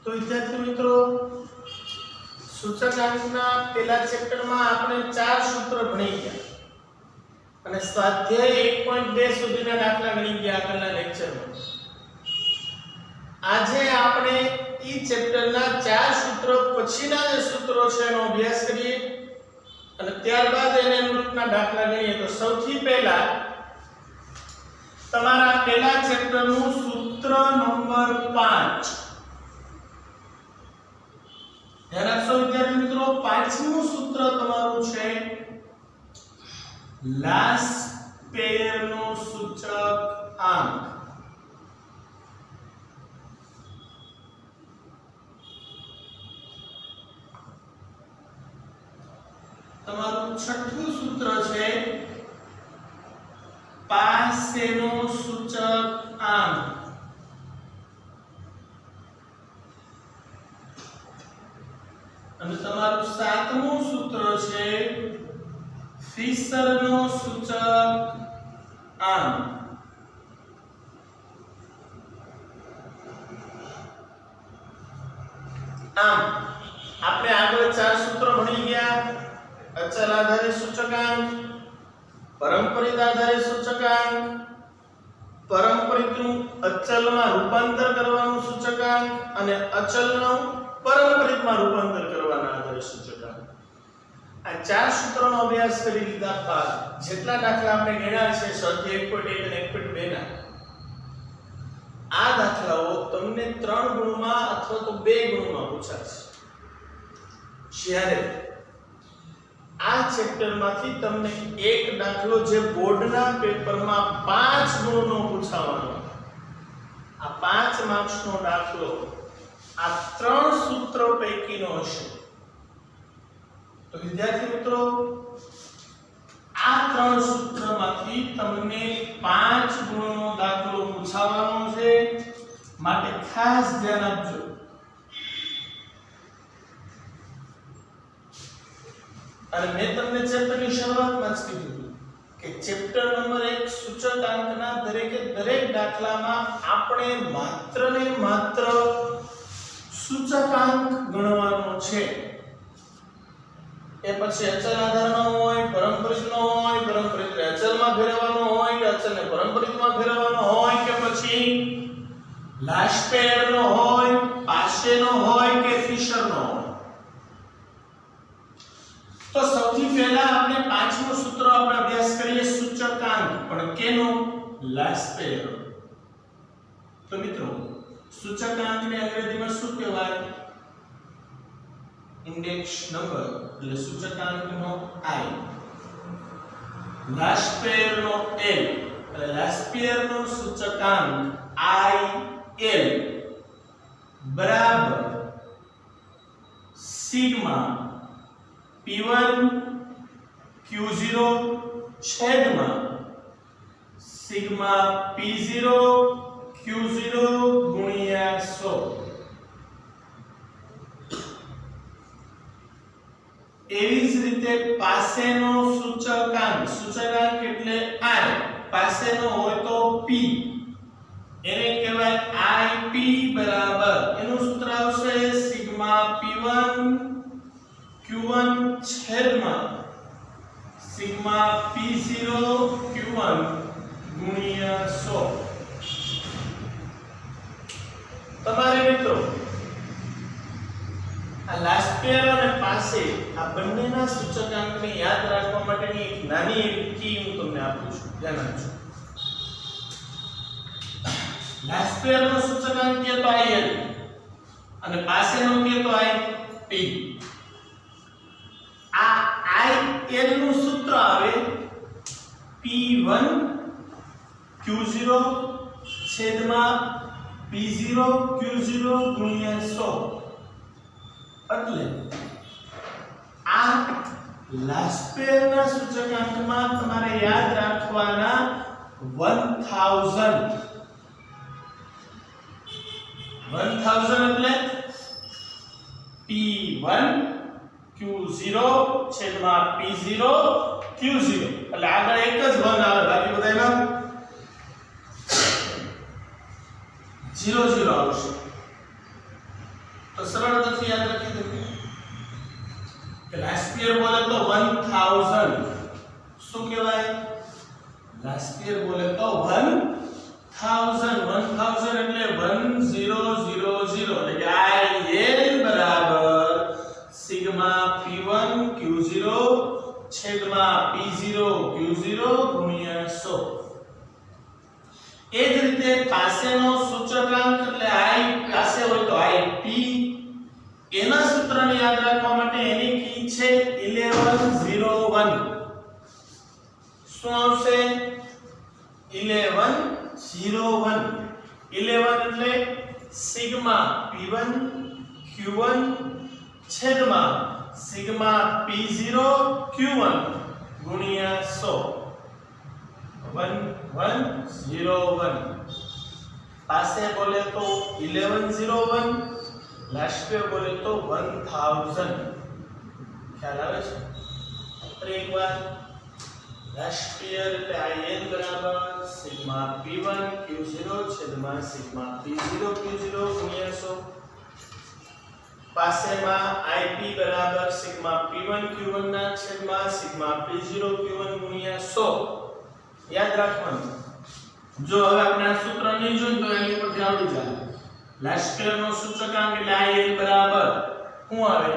तो विद्यार्थी मित्रों सूचकांकना पहला चैप्टर में आपने 4 सूत्र भणी गया અને સ્વાધ્યાય 1.2 સુધીના દાખલા ગણી ગયા આગળના લેક્ચરમાં। આજે આપણે ઈ ચેપ્ટરના 4 સૂત્રો પછીના જે સૂત્રો છે એનો અભ્યાસ કરીએ અને ત્યારબાદ એને અનુરૂપના દાખલા ગણીએ। તો સૌથી પહેલા તમારા પહેલા ચેપ્ટરનું સૂત્ર નંબર 5 ધ્યાન રાખજો વિદ્યાર્થી મિત્રો। 5મું સૂત્ર તમારું છે લાસ્ટ પેર નો સૂચક આંક। તમારું છઠ્ઠું સૂત્ર છે પાસેનો સૂચક આંક। અને તમારું સાતમું સૂત્ર છે ફિશર નો સૂચક આંક। આમ આપણે આગળ 4 સૂત્રો ભણી ગયા। અચલ આધારિત સૂચકાંક, પરંપરિત આધારિત સૂચકાંક, પરંપરિતનું અચલમાં રૂપાંતર કરવાનું સૂચકાંક અને અચલનું પરંપરિતમાં રૂપાંતર કરવાના આધારિત સૂચકાંક। આ 4 સૂત્રોનો અભ્યાસ કરી લીધા બાદ જેટલા દાખલા આપણે ગણ્યા છે સ્વાધ્યાય 1.1 અને 1.2 ના આ દાખલાઓ તમને 3 ગુણમાં અથવા તો 2 ગુણમાં પૂછાશે। જ્યારે આ ચેપ્ટરમાંથી તમને એક દાખલો જે બોર્ડના પેપરમાં 5 ગુણનો પૂછાવાનો, આ 5 માર્ક્સનો દાખલો આ 3 સૂત્રો પૈકીનો હશે। તો વિદ્યાર્થી મિત્રો આ 3 સૂત્રમાંથી તમને 5 ગુણનો દાખલો પૂછાવાનો છે, માટે ખાસ ધ્યાન આપજો। અને મેં તમને ચેપ્ટરની શરૂઆતમાં જ કીધું કે ચેપ્ટર નંબર 1 સૂચકાંકના દરેકે દરેક દાખલામાં આપણે માત્ર ને માત્ર સૂચકાંક ગણવાનો છે। એ પછી અચલ આધારનો હોય, પરંપરિતનો હોય, પરંપરિતને અચલમાં ફેરવવાનો હોય કે અચલને પરંપરિતમાં ફેરવવાનો હોય કે પછી લાસ્ટ પેરનો હોય, પાસેનો હોય કે ફિશરનો હોય। તો સૌથી પહેલા આપણે 5મું સૂત્ર આપણે અભ્યાસ કરીએ સૂચકાંક, પણ કેનો? લાસ્ટ પેર। તો મિત્રો સૂચકાંકને અંગ્રેજીમાં શું કહેવાય? ઇન્ડેક્સ નંબર, એટલે સૂચકાંકનો I, લાસ્ટ પેરનો L, એટલે લાસ્ટ પેરનો સૂચકાંક IL બરાબર સિગ્મા P1 Q0 છેદમાં સિગ્મા P0 Q0 ગુણ્યા 100। એવી જ રીતે પાસેનો સૂચકાંક, સૂચકાંક એટલે I, પાસેનો હોય તો P, એને કહેવાય IP બરાબર એનું સૂત્ર આવશે સિગ્મા P1 Q1 છેદમાં સિગ્મા P0 Q1 ગુણ્યા 100। તમારે મિત્રો આ લાસ્ટ પેર અને પાસે આ બંનેના સૂચકાંકને યાદ રાખવા માટેની એક નાની એવી કી હું તમને આપું છું, ધ્યાન રાખજો। લાસ્ટ પેરનો સૂચકાંક કે તો IL અને પાસેનો કે તો IP। આ IL નું સૂત્ર આવે P1 Q0 છેદમાં P0 Q0 ગુણ્યા 100। એટલે આ લાસ્ટ પેરના સૂચકાંકમાં તમારે યાદ રાખવાના 1000 એટલે P1 Q0 છેદમાં P0 Q0 એટલે આગળ એક જ 1 આવે, બાકી બધામાં 0 0 આવશે। तो सरलताથી યાદ રાખી દો કે લાસ્પિયર બોલે તો 1000 શું કહેવાય લાસ્પિયર બોલે તો 1000 એટલે 1000 એટલે કે IL બરાબર સિગ્મા P1 Q0 છેદમાં P0 Q0 ગુણ્યા 100 એ જ રીતે પાસેનો સૂચકાંક એટલે I પાસે હોય તો IP એના સૂત્રને યાદ રાખવા માટે એની કી છે 1101 શું આવશે 1101 એટલે સિગ્મા P1 Q1 છેદમાં સિગ્મા P0 Q1 ગુણ્યા 100 1101 પાસે બોલે તો 1101 લાસ્ટ पे બોલે તો 1000 ખ્યાલ આવે છે ફરી એકવાર લાસ્પિયર એટલે IN બરાબર સિગ્મા P1 Q0 છેદમાં સિગ્મા P0 Q0 ગુણ્યા 100 પાસેમાં IP બરાબર સિગ્મા P1 Q1 ના છેદમાં સિગ્મા P0 Q1 ગુણ્યા 100 યાદ રાખવાનું જો હવે આપણે આ સૂત્ર નહીં જોયું તો એની પરથી આવડી જાય લાસ્પિયર નો સૂચકાંક એટલે IN બરાબર શું આવે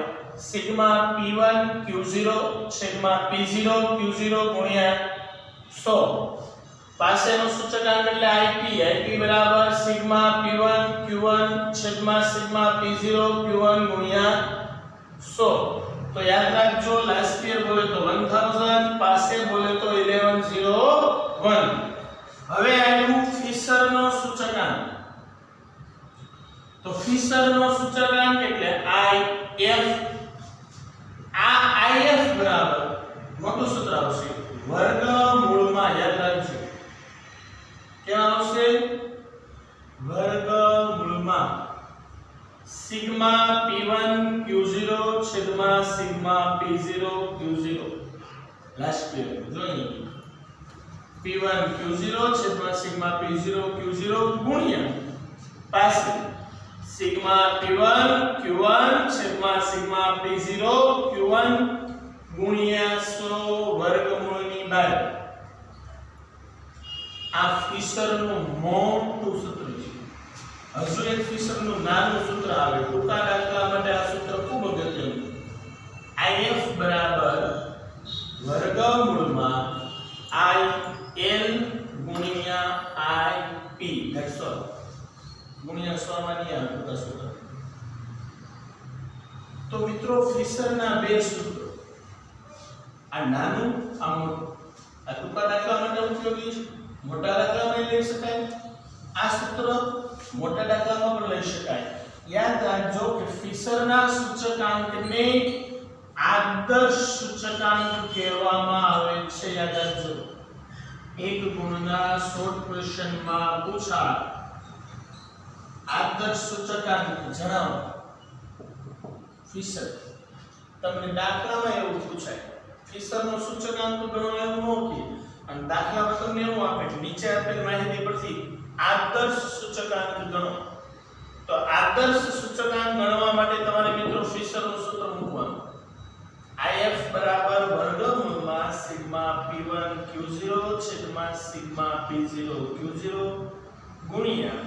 sigma P1 Q0 sigma P0 Q0 ગુણ્યા 100 પાસેનો સૂચકાંક એટલે IP બરાબર sigma P1 Q1 sigma P0 Q1 ગુણ્યા 100 તો યાદ રાખજો લાસ્પિયર બોલે તો 1000 પાસે બોલે તો 1101 હવે આવ્યું ફિશર નો સૂચકાંક તો ફિશર નો સૂચકાંક એટલે IF આ IF બરાબર મોટું સૂત્ર આવશે વર્ગમૂળમાં યાદ રાખજો કેવા આવશે વર્ગમૂળમાં સિગ્મા P1 Q0 છેદમાં સિગ્મા P0 Q0 લાસ્પિયર જોઈએ P1 Q0 છેદમાં સિગ્મા P0 Q0 ગુણ્યા પાસે સિગ્મા P1 Q1 છેદમાં સિગ્મા P0 Q1 ગુણ્યા 100 વર્ગમૂળની બહાર આ ફિશરનું મોટું સૂત્ર છે હજુ એક ફિશરનું નાનું સૂત્ર આવે ટૂંકા દાખલા માટે આ સૂત્ર ખૂબ અગત્યનું IF બરાબર વર્ગમૂળમાં IL ગુણ્યા IP ધેટ્સ ઓલ ગુણ્યા 100 માં નહીં આવે ટૂંકા સૂત્ર તો મિત્રો ફિશરના બે સૂત્રો આ નાનું આ મોટું આ ટૂંકા દાખલા માટે ઉપયોગી છે મોટા દાખલામાં લઈ શકાય આ સૂત્ર મોટા દાખલામાં પણ લઈ શકાય યાદ રાખજો કે ફિશરના સૂચકાંકને આદર્શ સૂચકાંક કહેવામાં આવે છે યાદ રાખજો એક ગુણના શોર્ટ ક્વેશ્ચનમાં પૂછા આદર્શ સૂચકાંક જણાવો ફિશર તમને દાખલામાં એવું પૂછાય ફિશરનો સૂચકાંક ગણો એવું ન કે અને દાખલામાં તમને એવું આપે નીચે આપેલ માહિતી પરથી આદર્શ સૂચકાંક ગણો તો આદર્શ સૂચકાંક ગણવા માટે તમારે મિત્રો ફિશરનું સૂત્ર મૂકવાનું IF બરાબર વર્ગમૂળમાં સિગ્મા P1 Q0 છેદમાં સિગ્મા P0 Q0 ગુણ્યા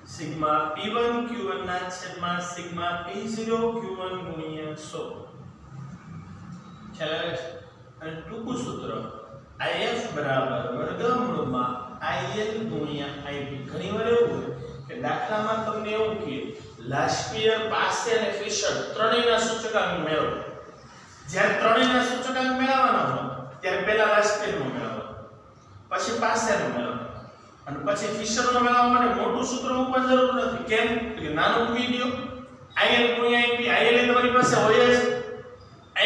સિગ્મા P1 Q1 ના છેદમાં સિગ્મા P0 Q1 ગુણ્યા 100 ખ્યાલ આવે છે અને ટૂંકું સૂત્ર IF બરાબર વર્ગમૂળમાં IL ગુણ્યા IP ઘણીવાર એવું હોય કે દાખલામાં તમને એવું કે લાસ્પિયર પાસે અને ફિશર ત્રણેયના સૂચકાંક મેળવો જ્યારે ત્રણેયના સૂચકાંક મેળવવાના હોય ત્યારે પહેલા લાસ્પિયરનો મેળવો પછી પાસેનો મેળવો અને પછી ફિશરનો મેળવવા માટે મોટું સૂત્ર મૂકવાની જરૂર નથી કેમ કે નાનું મૂકી દો IL ગુણ્યા IP IL તમારી પાસે હોય જ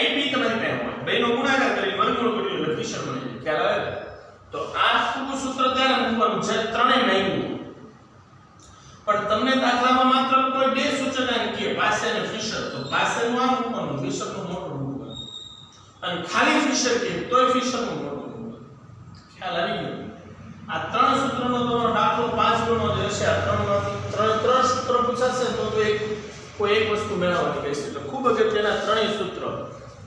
IP તમારી પાસે હોય બેનો ગુણાકાર કરી વર્ગમૂળ કરી એટલે ફિશર મળી જાય ખ્યાલ આવે તો આ ટૂંકું સૂત્ર ત્યારે મૂકવાનું છે ત્રણેય માંગ્યું પણ તમને દાખલામાં માત્ર કોઈ બે સૂચકાંક કે પાસે અને ફિશર તો પાસેનું આ મૂકવાનું ફિશરનું મોટું મૂકવાનું અને ખાલી ફિશર કે તોય ફિશરનું મોટું મૂકવાનું ખ્યાલ આવી ગયો આ ત્રણ સૂત્રોનો તમારો દાખલો 5 ગણો જ હશે આ ત્રણ સૂત્રો પૂછાશે તો એક કોઈ એક વસ્તુ મેળવવાની કહીશ એટલે ખૂબ અગત્યના ત્રણેય સૂત્ર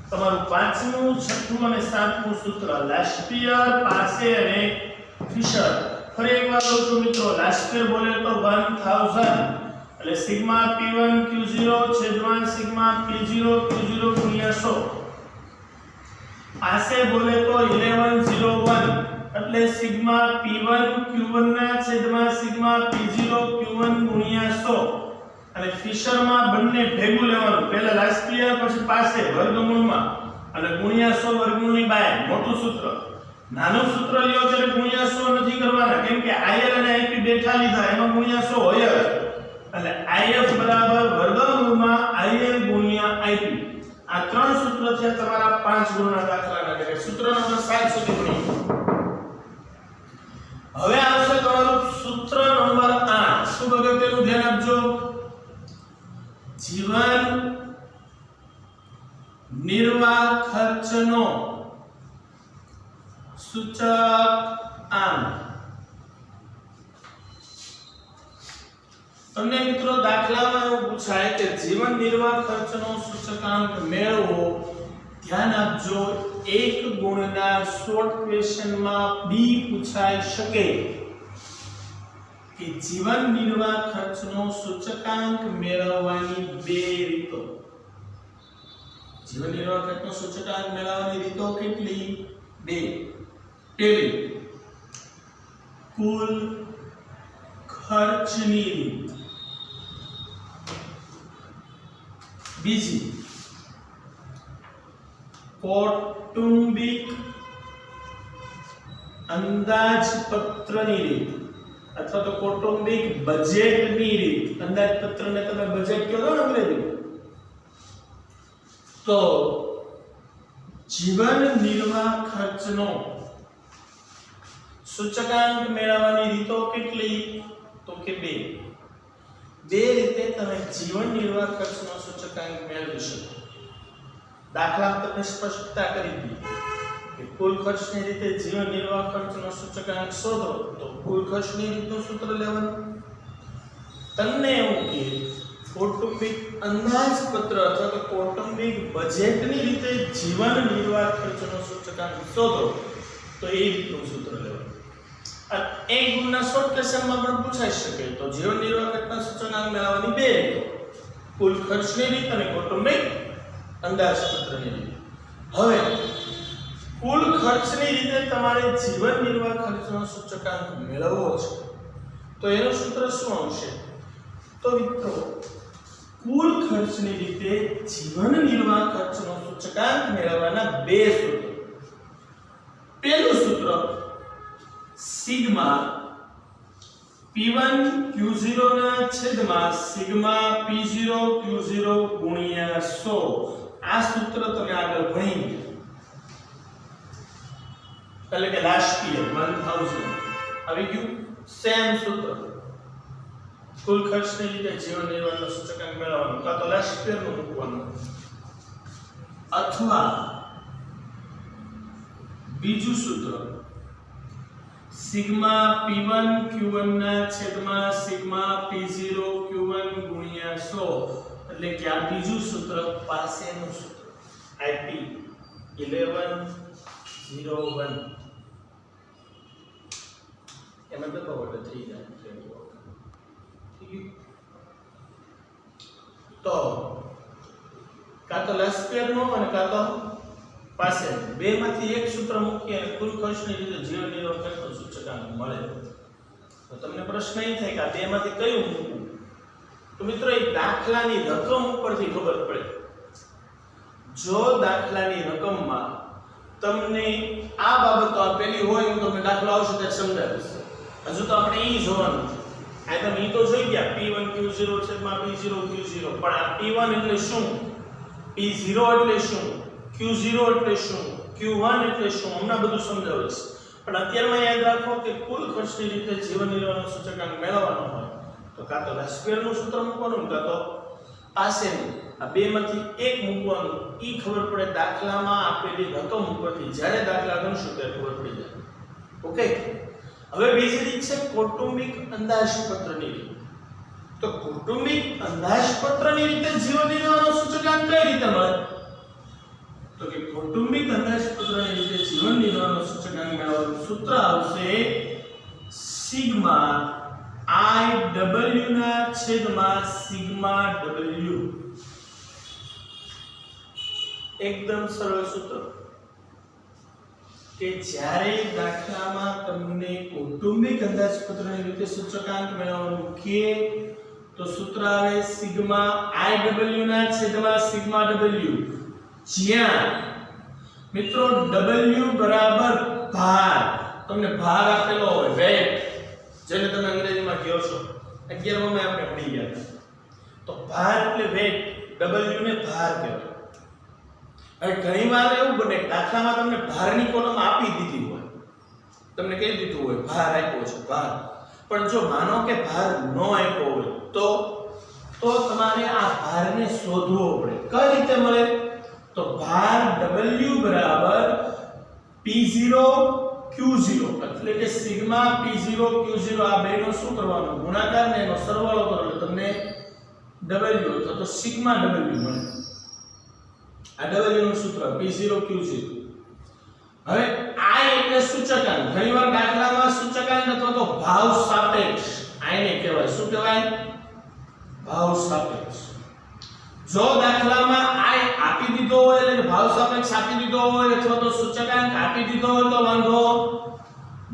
તમારું પાંચમું, છઠ્ઠું અને સાતમું સૂત્ર લાસ્પિયર, પાસે અને ફિશર. ફરી એકવાર કહું છું મિત્રો, લાસ્પિયર બોલે તો 1000 એટલે સિગ્મા p1 q0 છેદમાં સિગ્મા p0 q0 ગુણ્યા 100. પાસે બોલે તો 1101 એટલે સિગ્મા p1 q1 ના છેદમાં સિગ્મા p0 q1 ગુણ્યા 100. અને ફિશર માં બંને ભેગું લેવાનું, પહેલા લાસ્પિયર પછી પાસે વર્ગમૂળમાં અને ગુણ્યા 100 વર્ગમૂળની બહાર. મોટું સૂત્ર. નાનું સૂત્ર લ્યો ત્યારે ગુણ્યા 100 નથી કરવાના, કેમ કે IL અને IP બેઠા લીધા એમાં ગુણ્યા 100 હોય જ. એટલે IF બરાબર વર્ગમૂળમાં IL ગુણ્યા IP. આ ત્રણ સૂત્ર છે તમારા 5 ગુણના દાખલાના. એટલે સૂત્ર નંબર 7 સુધી ભણીએ. હવે આવશે તમારું સૂત્ર નંબર 8. ખૂબ અગત્યનું ધ્યાન આપજો. જીવન નિર્વાહ ખર્ચનો સૂચક આંક. તમને મિત્રો દાખલામાં એવું પૂછાય કે જીવન નિર્વાહ ખર્ચનો સૂચકાંક મેળવો. ધ્યાન આપજો, એક ગુણના શોર્ટ ક્વેશ્ચનમાં બી પૂછાઈ શકે કે જીવન નિર્વાહ ખર્ચનો સૂચકાંક મેળવવાની બે રીતો. જીવન નિર્વાહ ખર્ચનો સૂચકાંક મેળવવાની રીતો કેટલી? બે. પહેલી, કુલ ખર્ચની રીત. બીજી, કૌટુંબિક અંદાજપત્રની રીત અથવા તો કૌટુંબિક બજેટની રીત. અંદાજપત્રને તમે બજેટ કહો છો ને અંગ્રેજી. તો જીવન નિર્વાહ ખર્ચનો સૂચકાંક મેળવવાની રીતો કેટલી? તો કે બે. બે રીતે તમે જીવન નિર્વાહ ખર્ચનો સૂચકાંક મેળવી શકો. દાખલા તમને સ્પષ્ટતા કરી દીધી કે કુલ ખર્ચની રીતે જીવન નિર્વાહ ખર્ચનો સૂચકાંક શોધો તો કુલ ખર્ચની રીતનું સૂત્ર લેવાનું. તમને એવું કે કૌટુંબિક અંદાજપત્ર અથવા તો કૌટુંબિક બજેટની રીતે જીવન નિર્વાહ ખર્ચનો સૂચકાંક શોધો તો એ રીતનું સૂત્ર લેવાનું. અને એક ગુણના શોર્ટ ક્વેશ્ચનમાં પણ પૂછાઈ શકે તો જીવન નિર્વાહ ખર્ચના સૂચકાંક મેળવવાની બે રીતો, કુલ ખર્ચની રીત અને કૌટુંબિક અંદાજપત્રની રીત. હવે કુલ ખર્ચની રીતે તમારે જીવન નિર્વાહ ખર્ચનો સૂચકાંક મેળવવો છે તો એનું સૂત્ર શું આવશે? તો મિત્રો કુલ ખર્ચની રીતે જીવન નિર્વાહ ખર્ચનો સૂચકાંક મેળવવાના બે સૂત્રો. પહેલું સૂત્ર સિગ્મા p1 q0 ના છેદમાં સિગ્મા p0 q0 ગુણ્યા 100. આ સૂત્ર તમે આગળ ભણી એટલે કે લાસ્પિયર 1000 આવી ગયું. સેમ સૂત્ર કુલ ખર્ચની રીતે જીવન નિર્વાહનો સૂચકાંક મેળવવાનો કાં તો લાસ્પિયરનું મૂકવાનું અથવા બીજું સૂત્ર સિગ્મા p1 q1 ના છેદમાં સિગ્મા p0 q1 ગુણ્યા 100 એટલે કે આ બીજું સૂત્ર પાસેનું સૂત્ર IP 1101 એમાં તો બરાબર થઈ જાય. તો કાં તો લાસ્પિયરનો અને કાં તો પાસે બેમાંથી એક સૂત્ર મૂકી અને કુલ ખર્ચની રીતે જીવન નિર્વાહ ખર્ચનો સૂચકાંક મળે. તો તમને પ્રશ્ન એ થાય કે આ બેમાંથી કયું મૂકવું? તો મિત્રો એ દાખલાની રકમ ઉપરથી ખબર પડે. જો દાખલાની રકમમાં તમને આ બાબતો આપેલી હોય હું તમને દાખલો આવશે ત્યારે સમજાવીશ. હજુ તો આપણે ઈ જોવાનું છે. આ તમે ઈ તો જોઈ ગયા p1 q0 છેદમાં p0 q0, પણ આ p1 એટલે શું, p0 એટલે શું, q0 એટલે શું, q1 એટલે શું, હમણાં બધું સમજાવીશ. પણ અત્યારમાં યાદ રાખો કે કુલ ખર્ચની રીતે જીવન નિર્વાહનો સૂચકાંક મેળવવાનો હોય તો કાં તો લાસ્પિયરનું સૂત્ર મૂકવાનું કાં તો પાસેનું. આ બેમાંથી એક મૂકવાનું. ઈ ખબર પડે દાખલામાં આપેલી રકમ ઉપરથી. જ્યારે દાખલા ગણશું ત્યારે ખબર પડી જાય. ઓકે. હવે બીજી રીત છે કૌટુંબિક અંદાજપત્રની રીત. તો કૌટુંબિક અંદાજપત્રની રીતે જીવન નિર્વાહનો સૂચકાંક કઈ રીતે મળે? તો કે કૌટુંબિક અંદાજપત્રની રીતે જીવન નિર્વાહનો સૂચકાંક મેળવવાનું સૂત્ર આવશે સિગ્મા IW ના છેદમાં સિગ્મા W. એકદમ સરળ સૂત્ર કે જ્યારે દાખલામાં તમને કૌટુંબિક અંદાજપત્રની રીતે સૂચકાંક મેળવવાનું કહે તો સૂત્ર આવે સિગ્મા IW ના છેદમાં સિગ્મા W, જ્યાં મિત્રો W બરાબર ભાર, તમને ભાર આપેલો હોય વેટ, જેને તમે અંગ્રેજીમાં કહો છો 11માં આપણે ભણી ગયા હતા. તો ભાર એટલે વેટ, W ને ભાર કહેવાય. હવે ઘણીવાર એવું બને દાખલામાં તમને ભારની કોલમ આપી દીધી હોય, તમને કહી દીધું હોય ભાર આપ્યો છે ભાર, પણ જો માનો કે ભાર ન આપ્યો હોય તો તમારે આ ભારને શોધવો પડે. કઈ રીતે મળે? તો ભાર W બરાબર P0 Q0 એટલે કે સિગ્મા P0 Q0 આ બેનો શું કરવાનો ગુણાકાર ને એનો સરવાળો કરો એટલે તમને W તો સિગ્મા W મળે. આ W નું સૂત્ર P0 Q0. હવે I એટલે સૂચકાંક. ઘણીવાર દાખલામાં સૂચકાંક અથવા તો ભાવ સાપેક્ષ આને કહેવાય. શું કહેવાય? ભાવ સાપેક્ષ. જો દાખલામાં I આપી દીધો હોય એટલે ભાવ સાપેક્ષ આપી દીધો હોય અથવા તો સૂચકાંક આપી દીધો હોય તો વાંધો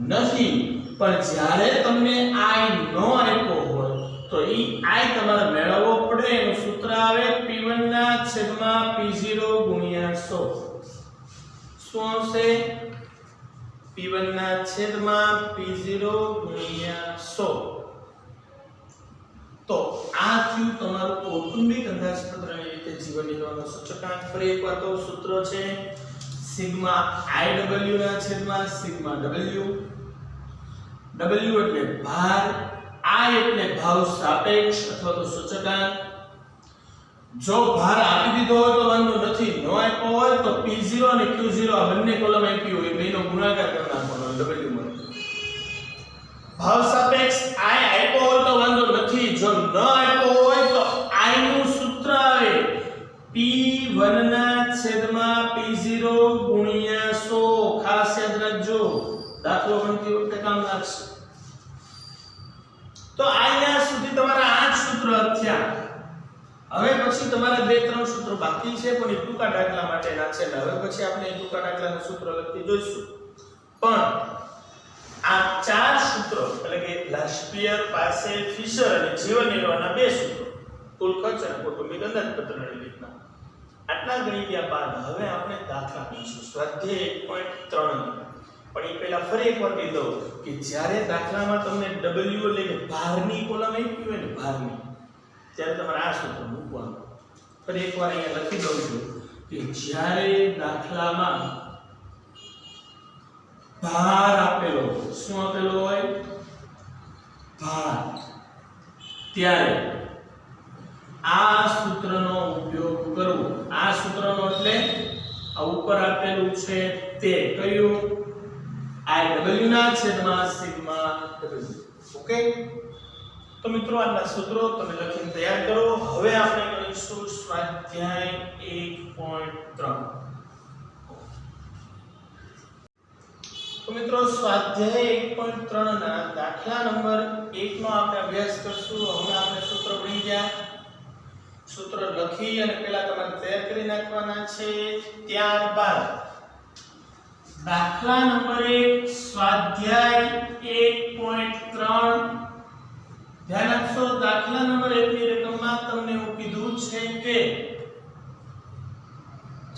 નથી, પણ જ્યારે તમને I ન આપ્યો હોય તો ઈ I તમારે મેળવવો પડે. એનું સૂત્ર આવે P1 ના છેદમાં P0 ગુણ્યા 100. શું આવશે? P1 ના છેદમાં P0 ગુણ્યા 100. તો આ થયું તમારું કૌટુંબિક અંદાજપત્રની રીતે જીવન નિર્વાહનો સૂચકાંક. ફરી એકવાર તો સૂત્ર છે સિગ્મા IW ના છેદમાં સિગ્મા W. W એટલે ભાર, I એટલે ભાવ સાપેક્ષ અથવા તો સૂચકાંક. જો ભાર આપી દીધો હોય તો વાંધો નથી, ન આપ્યો હોય તો P0 અને Q0 આ બંને કોલમ આપી હોય બેનો ગુણાકાર કરી નાખવાનો W મળે. ભાવ સાપેક્ષ I આપ્યો હોય તો વાંધો નથી, જો ન આપ્યો હોય તો I નું સૂત્ર આવે P1 ના છેદમાં P0 ગુણ્યા 100. ખાસ યાદ રાખજો, દાખલો ગણતી વખતે કામ લાગશે. તો અહીંયા સુધી તમારા 8 સૂત્રો થયા. હવે પછી તમારા 2-3 સૂત્રો બાકી છે, પણ એ ટૂંકા દાખલા માટેના છે. હવે પછી આપણે એ ટૂંકા દાખલાના સૂત્રો લખતી જોઈશું. પણ આ 4 સૂત્રો એટલે કે લાસ્પિયર, પાસે, ફિશર અને જીવન નિર્વાહના 2 સૂત્રો, કુલ ખર્ચ અને કૌટુંબિક અંદાજપત્રની રીતના આટલા ગણી ગયા બાદ હવે આપણે દાખલા ગણીશું સ્વાધ્યાય 1.3. પણ એ પહેલા ફરી એકવાર કહી દઉં કે જ્યારે દાખલામાં તમને W એટલે કે ભારની કોલમ આપી હોય ને ભારની, ત્યારે તમારે આ સૂત્ર મૂકવાનું. ફરી એકવાર અહીંયા લખી દઉં છું કે જ્યારે દાખલામાં ભાર આપેલો, શું આપેલો હોય? ભાર, ત્યારે આ સૂત્રનો ઉપયોગ કરવો. આ સૂત્રનો એટલે આ ઉપર આપેલું છે તે કયું? IW ના છેદમાં સિગ્મા W. ઓકે, તો મિત્રો આના સૂત્રો તમે લખીને તૈયાર કરો. હવે આપણે કરીશું સ્વાધ્યાય 1.3. તો મિત્રો સ્વાધ્યાય 1.3 ના દાખલા નંબર 1 નો આપણે અભ્યાસ કરશું. હવે આપણે સૂત્ર ભણી ગયા, સૂત્ર લખી અને પહેલા તમારે તૈયાર કરી નાખવાના છે. ત્યારબાદ દાખલા નંબર 1 સ્વાધ્યાય 1.3 ધ્યાન આપશો. દાખલા નંબર 1 ની રકમમાં તમને એવું કીધું છે કે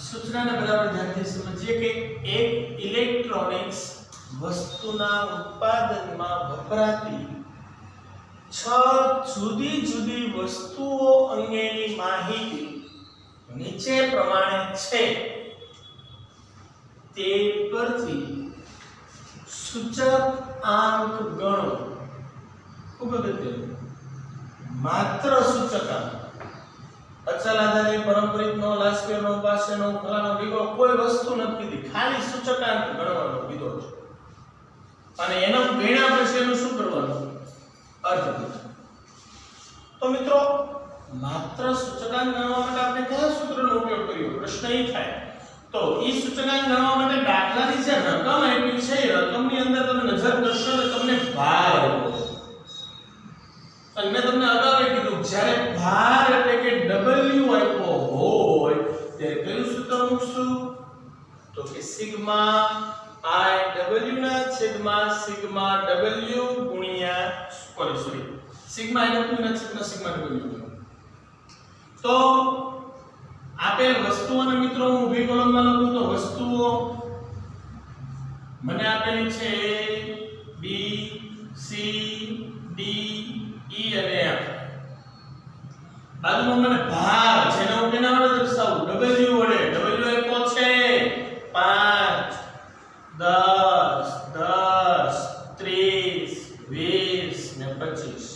સૂચનાને બરાબર ધ્યાનથી સમજીએ કે એક ઇલેક્ટ્રોનિક્સ વસ્તુના ઉત્પાદનમાં વપરાતી 6 જુદી જુદી વસ્તુઓ અંગેની માહિતી નીચે પ્રમાણે છે. તે પરથી સૂચક આંક ગણો. ખૂબ અગત્યનું, માત્ર સૂચકાંક, અચલ આધારે, પરંપરિતનો, લાસ્પિયરનો, પાસેનો, ફલાનો, ડીગો કોઈ વસ્તુ નથી કીધી, ખાલી સૂચકાંક ગણવાનો કીધો છે. અને એનો ગણ્યા પછી એનું શું કરવાનું? અર્થઘટન. તો મિત્રો માત્ર સૂચકાંક ગણવા માટે આપણે કયા સૂત્રનો ઉપયોગ કર્યો? પ્રશ્ન એ થાય. તો ઈ સૂચકાંક ગણવા માટે દાખલાની જે રકમ આપી છે એ રકમની અંદર તમે નજર કરશો તો તમને ભાર આપ્યો. અને મેં તમને અગાઉ કીધું જ્યારે ભાર એટલે કે W આપ્યો હોય ત્યારે કયું સૂત્ર મૂકશું? તો કે સિગ્મા I W ના છેદમાં સિગ્મા W ગુણ્યા સિગ્મા I W ના છેદમાં સિગ્મા W. તો આપેલ વસ્તુઓને મિત્રો હું ઊભી કોલમમાં લખું તો વસ્તુઓ મને આપેલી છે A B C D E અને F. બાજુમાં મને ભાર જેને હું કેના વડે દર્શાવું? W વડે. W આપ્યો છે 5 10 30 20 ને 25.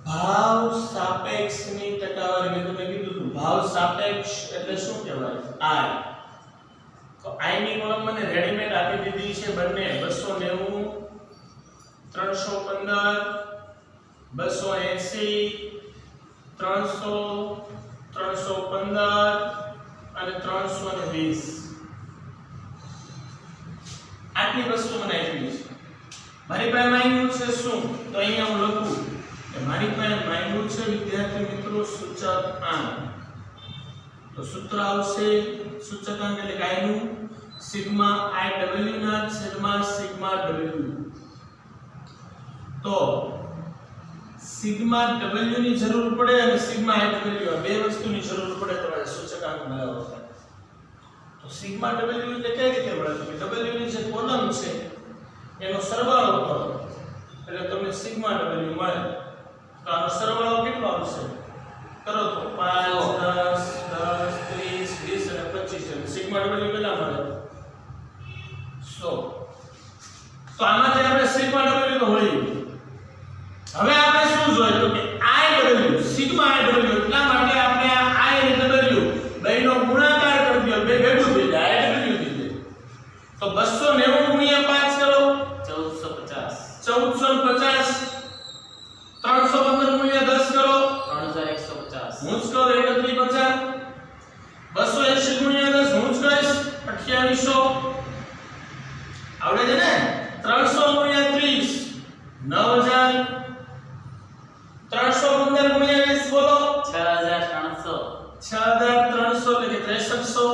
ભાવ સાપેક્ષની ટકાવારી મેં તમને કીધું હતું. ભાવ સાપેક્ષ એટલે શું કહેવાય? I. તો I ની કોલમ મને રેડીમેડ આપી દીધી છે બંને 290 315 280 300 315 અને 320. આટલી વસ્તુ મને આપી છે. મારી પાસે માયનું છે શું? તો અહીંયા હું લખું કે મારી પાસે માયનું છે વિદ્યાર્થી મિત્રો સૂચકાંક. તો સૂત્ર આવશે સૂચકાંક એટલે કે આનું સિગ્મા I W ના છેદમાં સિગ્મા W. તો સિગ્મા W ની જરૂર પડે અને સિગ્મા I W આ બે વસ્તુની જરૂર પડે તમારે સૂચકાંક મેળવવા. તો સિગ્મા W એટલે કઈ રીતે મળે? તો W ની જે કોલમ છે એનો સરવાળો કરો એટલે તમને સિગ્મા W મળે. તો આનો સરવાળો કેટલો આવશે? કરો તો 5 10 10 30 20 અને 25 અને સિગ્મા W કેટલા મળે? 100. તો આમાંથી આપણે સિગ્મા W તો મળી ગયું. હવે આપણે શું જોઈએ? તો કે I W sigma I W એટલા માટે આપણે આ I અને W બેનો ગુણાકાર કરી દો. બે ભેગું થઈ જાય I W થઈ જાય. તો 290 ગુણ્યા 5 કરો 1450. 315 ગુણ્યા 10 કરો 3150. હું જ કહું 3150. 280 ગુણ્યા 10 હું જ કહીશ 2800. આવડે છે ને? 300 ગુણ્યા 30 9000. 315 ગુણ્યા 20 બોલો 6300. 6300 એટલે કે 6300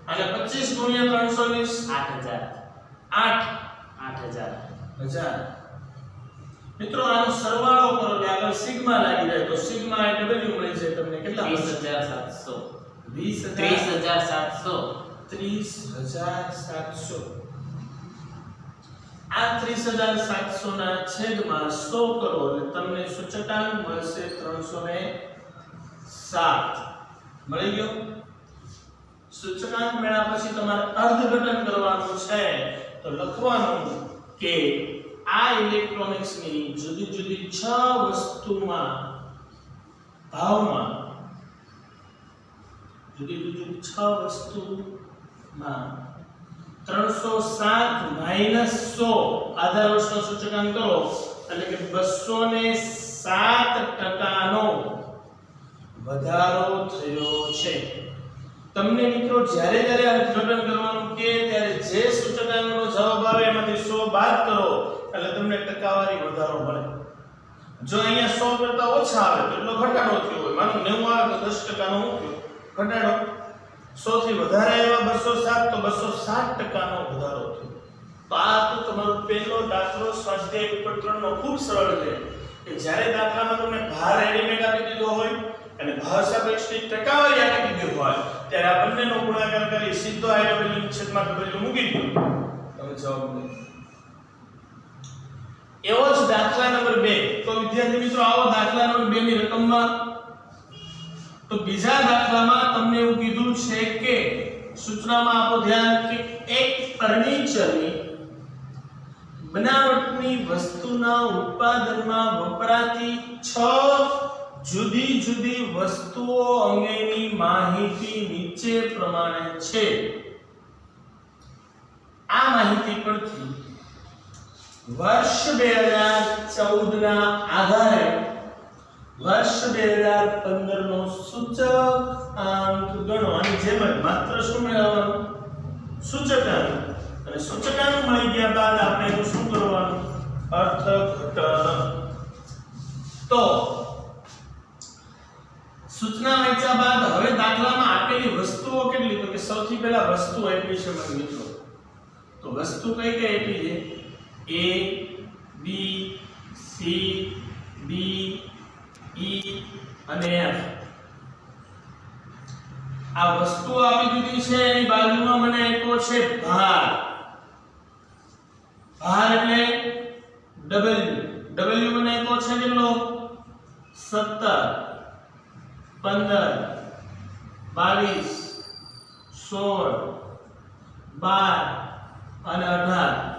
અને 25 ગુણ્યા 320 8000. મિત્રો આનો સરવાળો કરો એટલે આગળ સિગ્મા લાગી જાય તો સિગ્મા I W મળી જાય તમને કેટલા? 30700. આ 30700 ના છેદમાં 100 કરો એટલે તમને સૂચકાંક મળશે 307. મળી ગયો. સૂચકાંક મેળવ્યા પછી તમારે અર્થઘટન કરવાનું છે. તો લખવાનું કે આ ઇલેક્ટ્રોનિક્સની જુદી જુદી 6 વસ્તુમાં ભાવમાં જુદી જુદી 6 વસ્તુમાં 307 માઈનસ 100 આધાર વર્ષનો સૂચકાંક કરો એટલે કે 207% નો વધારો થયો છે. તમને મિત્રો જ્યારે જ્યારે અર્થઘટન કરવાનું કે ત્યારે જે સૂચકાંકનો જવાબ આવે એમાંથી 100 બાદ કરો એટલે તમને ટકાવારી વધારો મળે. જો અહીંયા 100 કરતા ઓછા આવે તો એટલો ઘટાડો થયો હોય. માનો 90 આવે તો 10% નો ઘટાડો. 100 થી વધારે આવ્યા 207 તો 207% નો વધારો થયો. તો આ તો તમારો પહેલો દાખલો સ્વાધ્યાય પેપર 3 નો ખૂબ સરળ છે કે જ્યારે દાખલામાં તમને ભાર રેડીમેડ આપી દીધો હોય અને ભાર સાપેક્ષની ટકાવારી આપી દીધી હોય ત્યારે આ બંનેનો ગુણાકાર કરી સીધો I W ની છેદમાં W મૂકી દો તમે જવાબ મળે. એવો જ દાખલા નંબર 2. તો વિદ્યાર્થી મિત્રો આવો દાખલા નંબર 2 ની રકમમાં તો બીજા દાખલામાં તમને એવું કીધું છે કે સૂચનામાં આપો ધ્યાન કે એક ફર્નિચરની બનાવટની વસ્તુના ઉત્પાદનમાં વપરાતી 6 જુદી જુદી વસ્તુઓ અંગેની માહિતી નીચે પ્રમાણે છે. આ માહિતી પરથી વર્ષ 2014 ના આધારે વર્ષ 2015 નો સૂચક આંક ગણો. અને જેમ જ માત્ર શું મેળવવાનું? સૂચકાંક. અને સૂચકાંક મળી ગયા બાદ આપણે એનું શું કરવાનું? અર્થઘટન. તો સૂચના વાંચ્યા બાદ હવે દાખલામાં આપેલી વસ્તુઓ કેટલી? તો કે સૌથી પહેલા વસ્તુ આપી છે મને મિત્રો. તો વસ્તુ કઈ કઈ આપી છે? A B C D E અને F. આ વસ્તુ આપી દીધી છે. એની બાજુમાં મને આપ્યો છે ભાર. ભાર એટલે W. W મને આપ્યો છે કેટલો? 17 15 22 16 12 અને 18.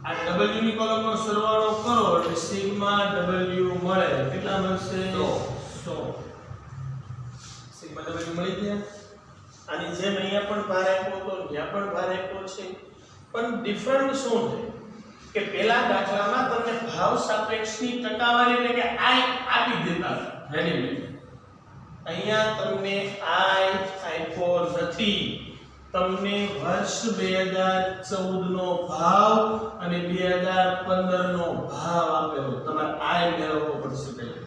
આ W ની કોલમનો સરવાળો કરો એટલે સિગ્મા W મળે. કેટલા મળશે? 100. સિગ્મા W મળી ગયા. આની જેમ અહીંયા પણ ભાર આપ્યો તો અહીંયા પણ ભાર આપ્યો છે. પણ ડિફરન્ટ શું છે કે પેલા દાખલામાં તમને ભાવ સાપેક્ષની ટકાવારી એટલે કે I આપી દેતા રેડીમેડ. અહીંયા તમને I આપ્યો નથી. તમને વર્ષ 2014 નો ભાવ અને 2015 નો ભાવ આપેલો. તમારે I મેળવવો પડશે પહેલા.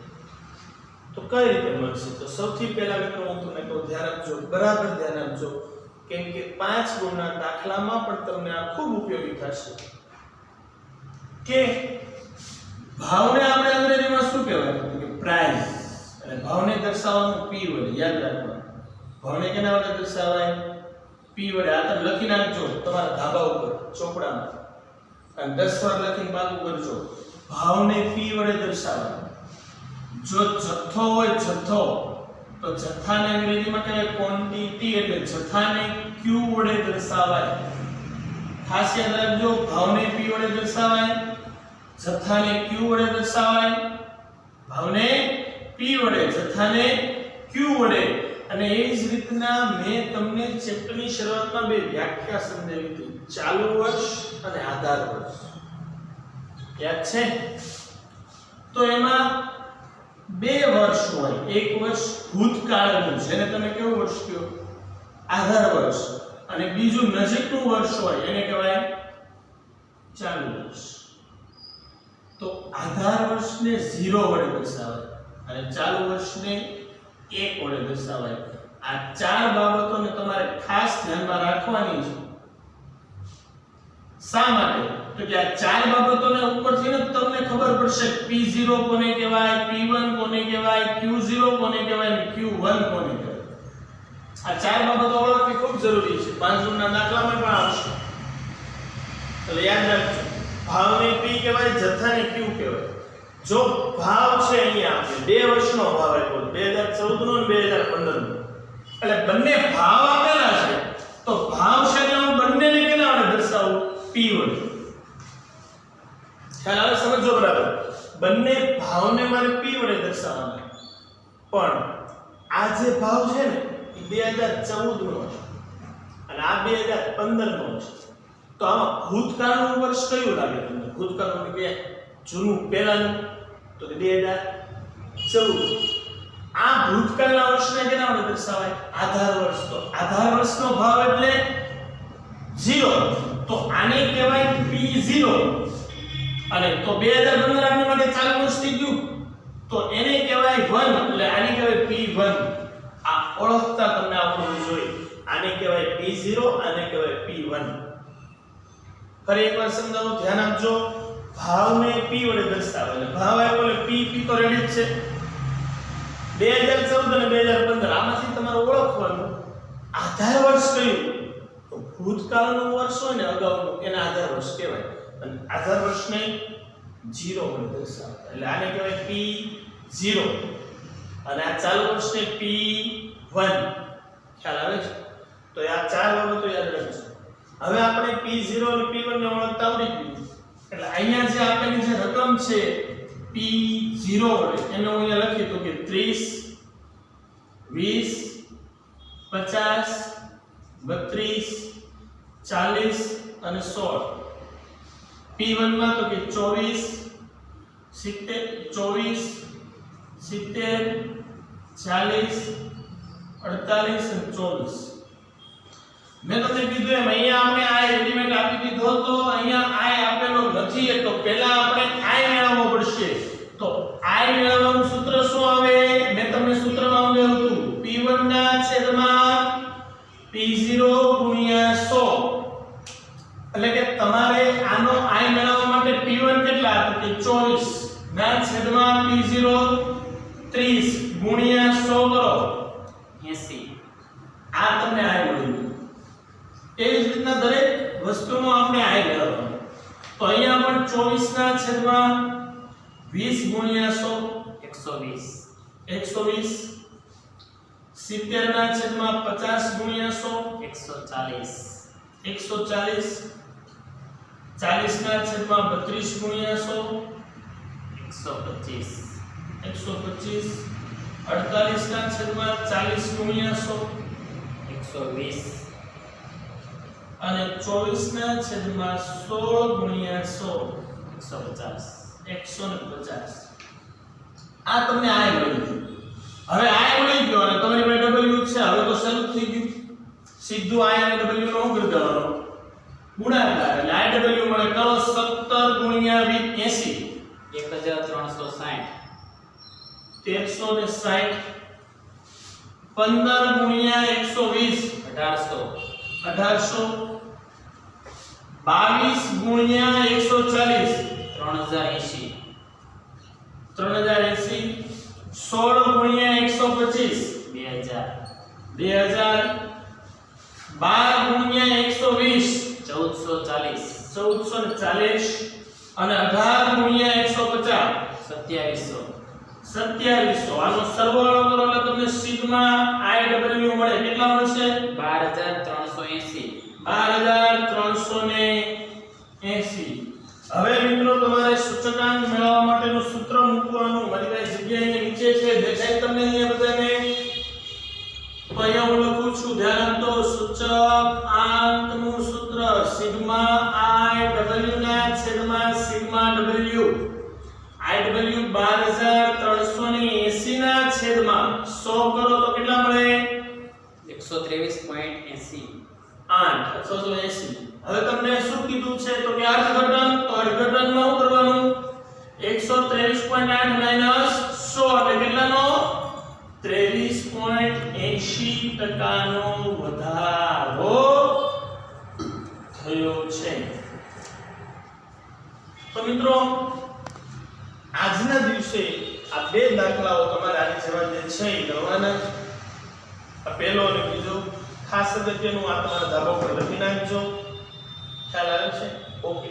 તો કઈ રીતે મળશે? તો સૌથી પહેલા મિત્રો હું તમને કહું, ધ્યાન આપજો, બરાબર ધ્યાન આપજો, કેમ કે 5 ગુણના દાખલામાં પણ તમને આ ખૂબ ઉપયોગી થશે. કે ભાવને આપણે અંગ્રેજીમાં શું કહેવાય? કે પ્રાઇસ. અને ભાવને દર્શાવવાનું P વડે. યાદ રાખવાનું. ભાવને કેના વડે દર્શાવાય? P વડે. આ તમે લખી નાખજો તમારા ધાબા ઉપર ચોપડામાં. અને 10 વાર લખીને પાકું કરજો. ભાવને P વડે દર્શાવાય. જો જથ્થો હોય જથ્થો, તો જથ્થાને અંગ્રેજીમાં કહેવાય ક્વોન્ટિટી. એટલે જથ્થાને Q વડે દર્શાવાય. ખાસ યાદ રાખજો, ભાવને P વડે દર્શાવાય, જથ્થાને Q વડે દર્શાવાય. ભાવને P વડે, જથ્થાને Q વડે. અને એ જ રીતના મેં તમને ચેપ્ટરની શરૂઆતમાં બે વ્યાખ્યા સમજાવી હતી, ચાલુ વર્ષ અને આધાર વર્ષ. યાદ છે? તો એમાં બે વર્ષ હોય. એક વર્ષ ભૂતકાળનું, જેને તમે કેવું વર્ષ કહો? આધાર વર્ષ. અને બીજું નજીકનું વર્ષ હોય એને કહેવાય ચાલુ વર્ષ. તો આધાર વર્ષને 0 વડે દર્શાવાય અને ચાલુ વર્ષને 1 વડે દર્શાવાય. આ ચાર બાબતોને તમારે ખાસ ધ્યાનમાં રાખવાની છે. શા માટે? તો કે આ ચાર બાબતોને ઉપરથી ને તમને ખબર પડશે P0 કોને કહેવાય, P1 કોને કહેવાય, Q0 કોને કહેવાય અને Q1 કોને કહેવાય. આ ચાર બાબતો ઓળખવી ખૂબ જરૂરી છે. 5 ગુણના દાખલામાં પણ આવશે. એટલે યાદ રાખજો, ભાવને P કહેવાય, જથ્થાને Q કહેવાય. જો ભાવ છે અહીંયા આપણે 2 વર્ષનો ભાવ આપ્યો, 2014 નો અને 2015 નો. એટલે બંને ભાવ આપેલા છે, તો ભાવ છે એટલે હું બંનેને કેના વડે દર્શાવું? P વડે. ખ્યાલ આવે? સમજો બરાબર. બંને ભાવને મારે P વડે દર્શાવવાના. પણ આ જે ભાવ છે ને એ 2014 નો છે અને આ 2015 નો છે. તો આમાં ભૂતકાળનું વર્ષ કયું લાગે તમને? ભૂતકાળનું કે જૂનું પહેલાનું? તો કે 2014. આ ભૂતકાળના વર્ષને કેના વડે દર્શાવાય? આધાર વર્ષ. તો આધાર વર્ષનો ભાવ એટલે 0. તો આને કહેવાય P0. અને તો 2015 આપણી માટે ચાલુ વર્ષ થઈ ગયું, તો એને કહેવાય 1. એટલે આને કહેવાય P1. આ ઓળખતા તમને આવડવું જોઈએ. આને કહેવાય P0, આને કહેવાય P1. ફરી એકવાર સમજાવો, ધ્યાન આપજો. ભાવને P વડે દર્શાવે. એટલે ભાવ આપ્યો એટલે P તો રેડી જ છે. 2014 અને 2015 આમાંથી તમારે ઓળખવાનું આધાર વર્ષ કયું? તો ભૂતકાળનું વર્ષ હોય ને અગાઉનું, એને આધાર વર્ષ કહેવાય. અને આધાર વર્ષને 0 વડે દર્શાવે. એટલે આને કહેવાય P0 અને આ ચાલુ વર્ષને P1. ખ્યાલ આવે છે? તો આ ચાર બાબતો યાદ રાખજો. હવે આપણે P0 અને P1 ને ઓળખતા આવડી ગયું. એટલે અહીંયા જે આપેલી જે રકમ છે P0 વડે એને હું અહીંયા લખી તો કે 30 20 50 32 40 અને 16. P1 માં તો કે 24 70 24 70 40 48 અને 24 મેં તમને કીધું એમ અહીંયા આપણે આ એલિમેન્ટ આપી દીધો તો અહીંયા i આપેલો નથી તો પહેલા આપણે i મેળવવો પડશે તો i મેળવવાનું સૂત્ર શું આવે મેં તમને સૂત્રમાં આપ્યું હતું p1 ના છેદમાં p0 ગુણ્યા 100 એટલે કે તમારે આનો i મેળવવા માટે p1 કેટલા તો કે 24 ના છેદમાં p0 30 ગુણ્યા 100 કરો 80 આ તમને i મળ્યું એવી જ રીતના દરેક વસ્તુનો આપણે i મેળવવાનો તો અહીંયા પણ 24 ના છેદમાં 20 ગુણ્યા 100 120 70 ના છેદમાં 50 ગુણ્યા 100 140 40 ના છેદમાં 32 ગુણ્યા 100 125 48 ના છેદમાં 40 ગુણ્યા 100 અને 24 ના છેદમાં 16 ગુણ્યા 100 150 આ તમને i મળ્યું હવે i મળી ગયો અને તમારી પાસે w છે હવે તો શરૂ થઈ ગયું સીધું i અને w નો શું કરી દેવાનો ગુણાકાર એટલે i w મળે કરો 17 ગુણ્યા 20 1360 1360 15 ગુણ્યા 120 1800 22 ગુણ્યા 140 3080 16 ગુણ્યા 125 2000 12 ગુણ્યા 120 1440 અને 18 ગુણ્યા 150 2700 આનો સરવાળો કરો એટલે તમને સિગ્મા iw મળે કેટલા મળશે 12380 હવે મિત્રો તમારે સૂચકાંક મેળવવા માટેનું સૂત્ર મૂકવાનું મારી પાસે જગ્યા અહીંયા નીચે છે દેખાય તમને અહીંયા બધાને તો અહીંયા હું લખું છું ધ્યાન આપજો સૂચકાંકનું સૂત્ર સિગ્મા iw ના છેદમાં સિગ્મા w iw 12380 ના છેદમાં 100 કરો તો કેટલા મળે 123.80 8 અથવા તો 80 હવે તમને શું કીધું છે તો કે અર્થઘટન તો અર્થઘટનમાં શું કરવાનું 123.8 માઈનસ 100 એટલે કેટલાનો 23.80% નો વધારો થયો છે તો મિત્રો આજના દિવસે આ બે દાખલાઓ તમારે આની જેવા જે છે એ ગણવાના આ પહેલો અને બીજો ખાસ અગત્યનું આ તમારા ધાબા પર લખી નાખજો ખ્યાલ આવે છે ઓકે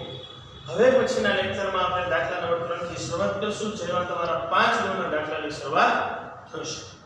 હવે પછીના લેક્ચરમાં આપણે દાખલા નંબર 3 થી શરૂઆત કરીશું જેમાં તમારા 5 ગુણના દાખલાની શરૂઆત થશે